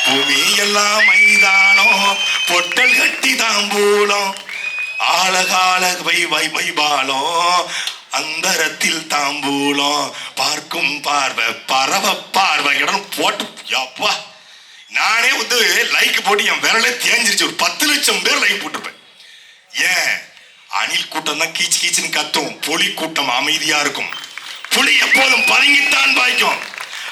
பூமி எல்லாம் மைதானம், பொட்டல் கட்டி தாம்பூலம், ஆழகால வைபாலம், அந்தரத்தில் தாம்பூலம், பார்க்கும் பார்வை பரவ பார்வை இடம் போட்டு அப்பா. நானே வந்து லைக் போட்டு என் விரலே தேஞ்சிருச்சு. ஒரு 10 லட்சம் பேர் லைக் போட்டிருப்பேன். ஏன்? அணில் கூட்டம் தான் கீச்சு கீச்சுன்னு கத்தும், புலி கூட்டம் அமைதியா இருக்கும். புலி எப்போதும் பதுங்கித்தான் பாய்க்கும்.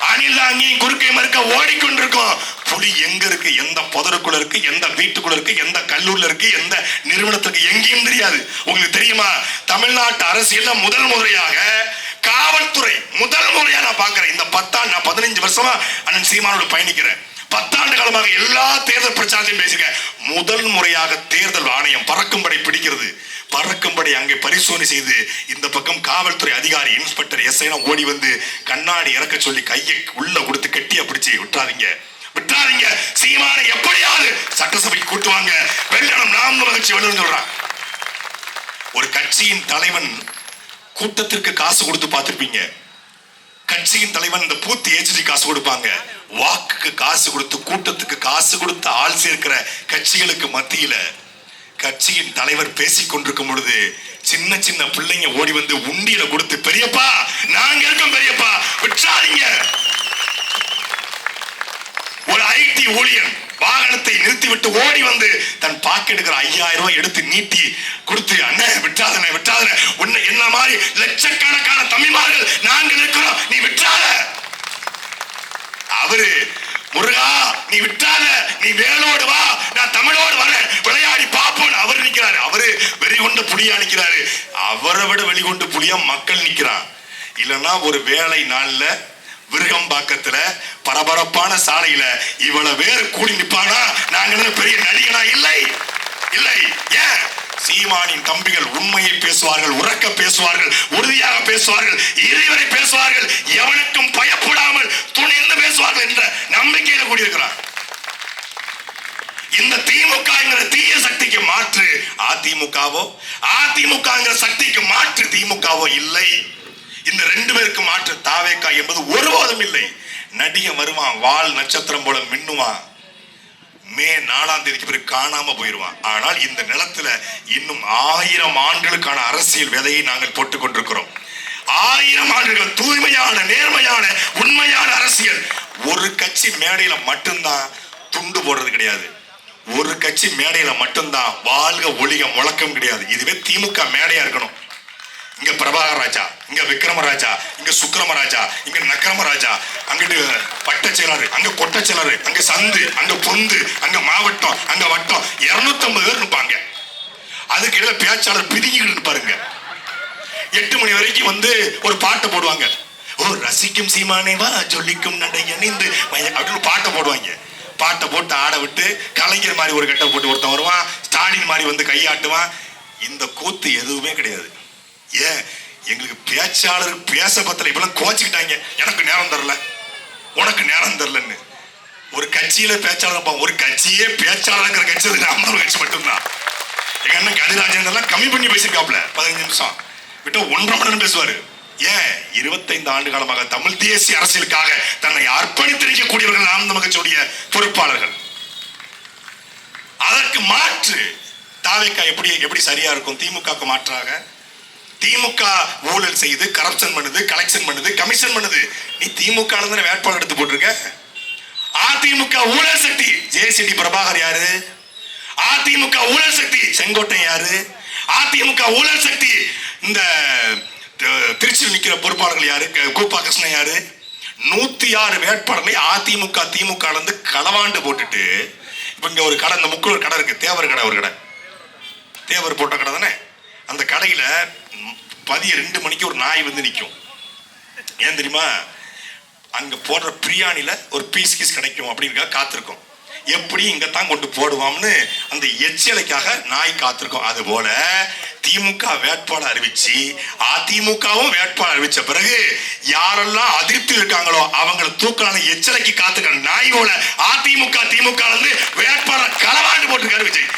அணில் அங்கேயும் குறுக்கை மறுக்க ஓடிக்கொண்டிருக்கும். புலி எங்க இருக்கு, எந்த புதருக்குள்ள இருக்கு, எந்த வீட்டுக்குள்ள இருக்கு, எந்த கல்லூரில இருக்கு, எந்த நிறுவனத்துக்கு எங்கேயும் தெரியாது. உங்களுக்கு தெரியுமா? தமிழ்நாட்டு அரசியல்ல முதல் முறையாக காவல்துறை முதல் முறையா நான் பாக்குறேன். இந்த 15 வருஷமா அண்ணன் சீமானோடு பயணிக்கிறேன். 10 ஆண்டு காலமாக எல்லா தேர்தல் பிரச்சாரத்தையும் பேசிருக்கேன். முதல் முறையாக தேர்தல் ஆணையம் பறக்கும்படை பிடிக்கிறது. பறக்கும்படி அங்கே பரிசோதனை செய்து இந்த பக்கம் காவல்துறை அதிகாரி இன்ஸ்பெக்டர் எஸ்ஐ ஓடி வந்து கண்ணாடி இறக்க சொல்லி கையை உள்ள கொடுத்து கட்டியா பிடிச்சி விட்டுறாதீங்க விட்டுறாதீங்க, சீமானை எப்படியாவது சட்டசபைக்கு கூட்டுவாங்க, வெள்ளனம் நாம் மகிழ்ச்சி வெள்ளம் சொல்றான். ஒரு கட்சியின் தலைவன் கூட்டத்திற்கு காசு கொடுத்து பார்த்திருப்பீங்க. கட்சியின் தலைவன் இந்த பூத் ஏஜென்சி காசு கொடுப்பாங்க. வாக்குக்கு காசு கொடுத்து கூட்டத்துக்கு காசு கொடுத்து ஆள் சேர்க்கிற கட்சிகளுக்கு மத்தியில கட்சியின் தலைவர் பேசிக் கொண்டிருக்கும் பொழுது சின்ன சின்ன பிள்ளைங்க ஓடி வந்து உண்டியில கொடுத்து, பெரியப்பா நாங்க இருக்கோம் பெரியப்பா விட்டுறாதீங்க. ஒரு ஐடி ஊழியர் வாகனத்தை நிறுத்திவிட்டு ஓடி வந்து தன் பாக்கெட்டுக்கிற 5000 ரூபாய் எடுத்து நீட்டி கொடுத்து, அண்ணன் விட்டாதன விட்டாதன, உன்னை என்ன மாதிரி லட்சக்கணக்கான தம்பிமார்கள் நாங்கள் இருக்கிறோம், நீ விட்டாத. அவரு முருகா நீ விட்டாத, நீ வேலோடு வா, நான் தமிழோடு வரேன், விளையாடி பார்ப்போம். அவர் நிக்கிறாரு. அவரு வெறிகொண்டு புலியா நிக்கிறாரு. அவரை விட வெளிகொண்டு புலியா மக்கள் நிக்கிறான். இல்லைன்னா ஒரு வேலை நாள்ல விருகம்பாக்கத்துல பரபரப்பான சாலையில இவ்வளவு பேர் கூடி நிப்பானா நாங்க பெரிய நடிகனா? இல்லை இல்லை. ஏன்? சீமானின் தம்பிகள் உண்மையை பேசுவார்கள், உறக்க பேசுவார்கள், உறுதியாக பேசுவார்கள், இறைவரை பேசுவார்கள், எவனுக்கும் பயப்படாமல் துணிந்து பேசுவார்கள் என்ற நம்பிக்கையில கூடியிருக்கிறார். இந்த திமுக என்கிற தீய சக்திக்கு மாற்று அதிமுகவோ, அதிமுக சக்திக்கு மாற்று திமுகவோ இல்லை. இந்த 2 பேருக்கு மாற்று தாவேக்கா என்பது ஒருபோதும் இல்லை. நடிகன் வருவான், வால் நட்சத்திரம் போல மின்னுவான், மே 4ஆம் தேதிக்கு பிறகு காணாம போயிருவான். ஆனால் இந்த நிலத்துல இன்னும் 1000 ஆண்டுகளுக்கான அரசியல் விதையை நாங்கள் போட்டுக் கொண்டிருக்கிறோம். 1000 ஆண்டுகள் தூய்மையான நேர்மையான உண்மையான அரசியல். ஒரு கட்சி மேடையில மட்டும்தான் துண்டு போடுறது கிடையாது. ஒரு கட்சி மேடையில மட்டும்தான் வாழ்க ஒளிக முழக்கம் கிடையாது. இதுவே திமுக மேடையா இருக்கணும். இங்க பிரபாகர் ராஜா, இங்க விக்ரமராஜா, இங்க சுக்கிரமராஜா, இங்க நக்கரமராஜா, அங்கிட்டு பட்ட செயலாளர், அங்க கொட்ட செயலாளர், அங்க சந்து, அங்க பொந்து, அங்க மாவட்டம், அங்க வட்டம், 250 பேர் இருப்பாங்க. அதுக்கு இடையில பேச்சாளர் பிரிஞ்சுக்கிட்டு இருப்பாருங்க. 8 மணி வரைக்கும் வந்து ஒரு பாட்டை போடுவாங்க. ஓ ரசிக்கும் சீமானே வா ஜொலிக்கும் நடை அணிந்து அப்படின்னு பாட்டை போடுவாங்க. பாட்டை போட்டு ஆட விட்டு கலைஞர் மாதிரி ஒரு கட்டை போட்டு ஒருத்தன் வருவான், ஸ்டாலின் மாதிரி வந்து கையாட்டுவான். இந்த கூத்து எதுவுமே கிடையாது. ஏன்? எங்களுக்கு பேச்சாளர் பேச பத்தல, இப்பெல்லாம் கோச்சுக்கிட்டாங்க. எனக்கு நேரம் தரல, உனக்கு நேரம் தரலன்னு. ஒரு கட்சியில பேச்சாளர், ஒரு கட்சியே பேச்சாளர் கட்சி நாம ஒரு கட்சி மட்டும்தான். எங்க அண்ணன் கதிராஜன் எல்லாம் கம்மி பண்ணி பேசியிருக்காப்ல, 15 நிமிஷம் விட்டு 1.5 மணி நேரம் பேசுவாரு. ஏன்? 25 ஆண்டு காலமாக தமிழ் தேசிய அரசியலுக்காக தன்னை அர்ப்பணித்திருக்கக்கூடியவர்கள் நாம் நமக்கு பொறுப்பாளர்கள். அதற்கு மாற்று தாவேக்கா எப்படி சரியா இருக்கும்? திமுக மாற்றாக திமுக ஊழல் செய்து கரப்ஷன் பண்ணுது, கலெக்ஷன் பண்ணுது, கமிஷன் பண்ணுது. நீ திமுக வேட்பாளர் எடுத்து போட்டிருக்க. அதிமுக ஊழல் சக்தி ஜெயசிடி பிரபாகர் யாரு? அதிமுக ஊழல் சக்தி செங்கோட்டை யாரு? அதிமுக ஊழல் சக்தி இந்த திருச்சியில் நிக்கிற பொறுப்பாளர்கள் யாரு? கூப்பா கிருஷ்ணன் யாரு? 106 வேட்பாளர்களை அதிமுக திமுக களவாண்டு போட்டுட்டு இப்ப இங்க ஒரு கடை, இந்த முக்கூர் கடை இருக்கு, தேவர் கடை, ஒரு கடை, தேவர் போட்ட கடை தானே. அந்த கடையில மதியம் 2 மணிக்கு ஒரு நாய் வந்து நிற்கும். ஏன் தெரியுமா? அங்க போடுற பிரியாணில ஒரு பீஸ் கிடைக்கும் அப்படின்னு காத்திருக்கும். எப்படி இங்கத்தான் கொண்டு போடுவான்னு அந்த எச்சலைக்காக நாய் காத்திருக்கும். அது போல திமுக வேட்பாளர் அறிவிச்சு அதிமுகவும் வேட்பாளர் அறிவிச்ச பிறகு யாரெல்லாம் அதிருப்தி இருக்காங்களோ அவங்களை தூக்கலான எச்சலைக்கு காத்துக்கிற நாய் போல அதிமுக திமுக வேட்பாளர் களவாண்டு போட்டிருக்காரு விஜய்.